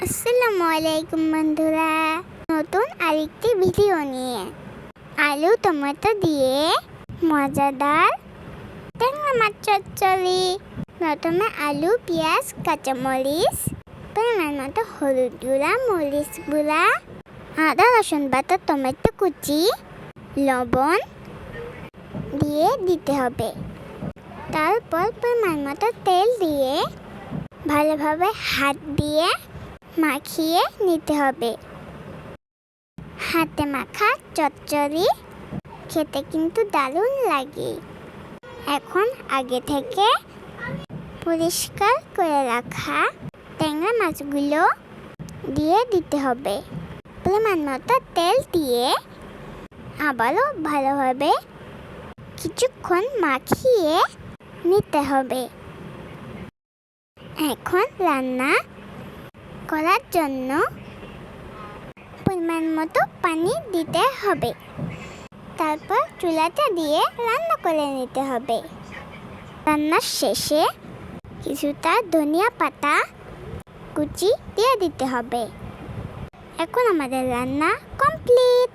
আসসালামু আলাইকুম বন্ধুরা, নতুন আরেকটি ভিডিও নিয়ে আলু টমেটো দিয়ে মজাদার ট্যাংরা মাছ চচ্চড়ি। প্রথমে আলু, পেঁয়াজ, কাঁচামরিচ, পরিমাণ মতো হলুদ গুঁড়া, মরিচ গুঁড়া, আদা রসুন বাটা, টমেটো কুচি, লবণ দিয়ে দিতে হবে। তারপর পরিমাণ মতো তেল দিয়ে ভালোভাবে হাত দিয়ে মাখিয়ে নিতে হবে। হাতে মাখা চচ্চড়ি খেতে কিন্তু দারুণ লাগে। এখন আগে থেকে পরিষ্কার করে রাখা ট্যাংরা মাছগুলো দিয়ে দিতে হবে। পরিমাণ মতো তেল দিয়ে আবারও ভালোভাবে কিছুক্ষণ মাখিয়ে নিতে হবে। এখন রান্না করার জন্য পরিমাণ মতো পানি দিতে হবে। তারপর চুলাটা দিয়ে রান্না করে নিতে হবে। রান্নার শেষে কিছুটা ধনিয়া পাতা কুচি দিয়ে দিতে হবে। এখন আমাদের রান্না কমপ্লিট।